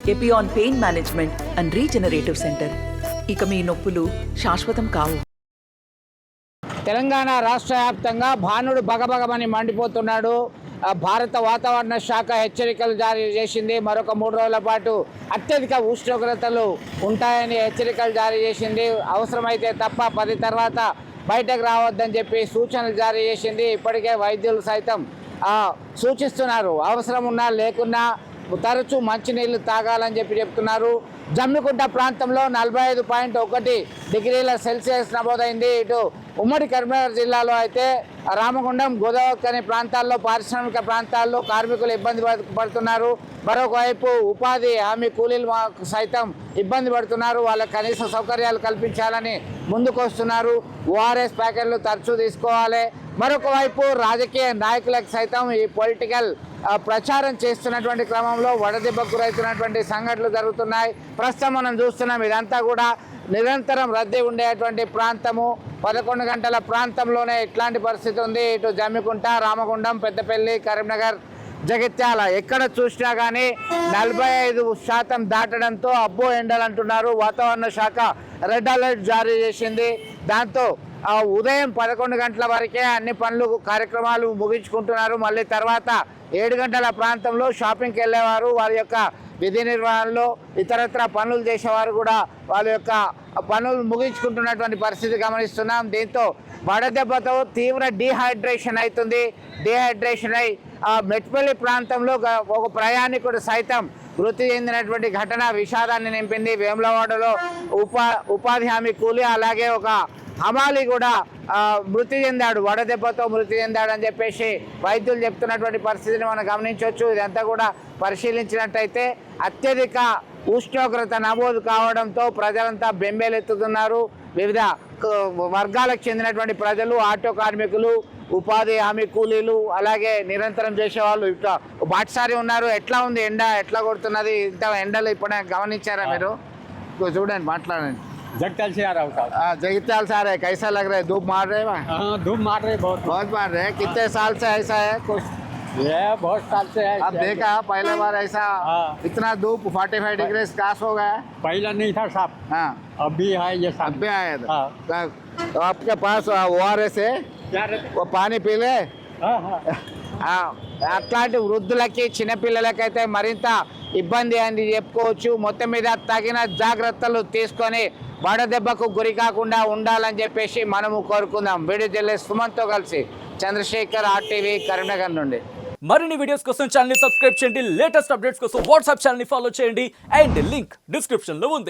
Epione pain management and regenerative centre. ఇక మీ నొప్పులు శాశ్వతం కావు. తెలంగాణ రాష్ట్ర వ్యాప్తంగా భానుడు బగబగమని మండిపోతున్నాడు. భారత వాతావరణ శాఖ హెచ్చరికలు జారీ చేసింది. మరొక 3 రోజుల పాటు అత్యధిక ఉష్ణోగ్రతలు ఉంటాయని హెచ్చరికలు జారీ చేసింది. అవసరమైతే తప్ప 10 తర్వాత బయటకు రావద్దని చెప్పి సూచనలు జారీ చేసింది. ఇప్పటికే వైద్యులు సైతం సూచిస్తున్నారు. అవసరం ఉన్నా లేకున్నా తరచూ మంచినీళ్ళు తాగాలని చెప్తున్నారు. జమ్మికుంట ప్రాంతంలో 45.1 డిగ్రీల సెల్సియస్ నమోదైంది. ఇటు ఉమ్మడి కరీంనగర్ జిల్లాలో అయితే రామగుండం, గోదావరి ప్రాంతాల్లో, పారిశ్రామిక ప్రాంతాల్లో కార్మికులు ఇబ్బంది పడుతున్నారు. మరొకవైపు ఉపాధి హామీ కూలీలు సైతం ఇబ్బంది పడుతున్నారు. వాళ్ళకి కనీస సౌకర్యాలు కల్పించాలని ముందుకు వస్తున్నారు. ఓఆర్ఎస్ ప్యాకెట్లు తరచూ తీసుకోవాలి. మరొక వైపు రాజకీయ నాయకులకు సైతం ఈ పొలిటికల్ ప్రచారం చేస్తున్నటువంటి క్రమంలో వడదెబ్బకు గురవుతున్నటువంటి సంఘటనలు జరుగుతున్నాయి. ప్రస్తుతం మనం చూస్తున్నాం ఇదంతా కూడా నిరంతరం రద్దీ ఉండేటువంటి ప్రాంతము. 11 గంటల ప్రాంతంలోనే ఇట్లాంటి పరిస్థితి ఉంది. ఇటు జమ్మికుంట, రామగుండం, పెద్దపల్లి, కరీంనగర్, జగిత్యాల ఎక్కడ చూసినా కానీ 45% దాటడంతో అబ్బో ఎండలు అంటున్నారు. వాతావరణ శాఖ రెడ్ అలర్ట్ జారీ చేసింది. దాంతో ఉదయం 11 గంటల వరకే అన్ని పనులు కార్యక్రమాలు ముగించుకుంటున్నారు. మళ్ళీ తర్వాత 7 గంటల ప్రాంతంలో షాపింగ్కి వెళ్ళేవారు, వారి యొక్క విధి నిర్వహణలో ఇతరత్ర పనులు చేసేవారు కూడా వాళ్ళ యొక్క పనులు ముగించుకుంటున్నటువంటి పరిస్థితి గమనిస్తున్నాం. దీంతో వడదెబ్బతో తీవ్ర డీహైడ్రేషన్ అవుతుంది. డీహైడ్రేషన్ అయి మెట్పల్లి ప్రాంతంలో ఒక ప్రయాణికుడు సైతం మృతి చెందినటువంటి ఘటన విషాదాన్ని నింపింది. వేములవాడలో ఉపాధి హామీ కూలి అలాగే ఒక హమాలి కూడా మృతి చెందాడు, వడదెబ్బతో మృతి చెందాడు అని చెప్పేసి వైద్యులు చెప్తున్నటువంటి పరిస్థితిని మనం గమనించవచ్చు. ఇదంతా కూడా పరిశీలించినట్టయితే అత్యధిక ఉష్ణోగ్రత నమోదు కావడంతో ప్రజలంతా బెంబేలెత్తుతున్నారు. వివిధ వర్గాలకు చెందినటువంటి ప్రజలు, ఆటో కార్మికులు, ఉపాధి హామీ కూలీలు, అలాగే నిరంతరం చేసేవాళ్ళు ఇట్లా బాటసారి ఉన్నారు. ఎట్లా ఉంది ఎండ, ఎట్లా కొడుతున్నది? ఇంత ఎండలు ఇప్పుడే గమనించారా మీరు? చూడండి, మాట్లాడండి. जगताल से आ रहा हूँ साहब। जगताल से आ रहे, कैसा लग रहा है? धूप मार रहे हैं? हाँ, धूप मार रहे बहुत मार रहे हैं। कितने साल से ऐसा है कुछ? ये बहुत साल से है। अब देखा पहले बार ऐसा इतना धूप 45 डिग्री काश हो गया? पहला नहीं था साहब। हाँ, अभी है ये साहब। अब भी आया था। तो आपके पास ORS है, वो पानी पी ले. అట్లాంటి వృద్ధులకి, చిన్నపిల్లలకైతే మరింత ఇబ్బంది అని చెప్పుకోవచ్చు. మొత్తం మీద తగిన జాగ్రత్తలు తీసుకొని వడదెబ్బకు గురి కాకుండా ఉండాలని చెప్పేసి మనము కోరుకుందాం. వీడియో జర్నలిస్ట్ సుమన్తో కలిసి చంద్రశేఖర్, RTV, కరీంనగర్ నుండి. మరిన్ని వీడియోస్ కోసం ఛానల్ ని సబ్స్క్రైబ్ చేయండి. లేటెస్ట్ అప్డేట్స్ కోసం వాట్సాప్ ఛానల్ ని ఫాలో చేయండి. అండ్ లింక్ డిస్క్రిప్షన్ లో ఉంది.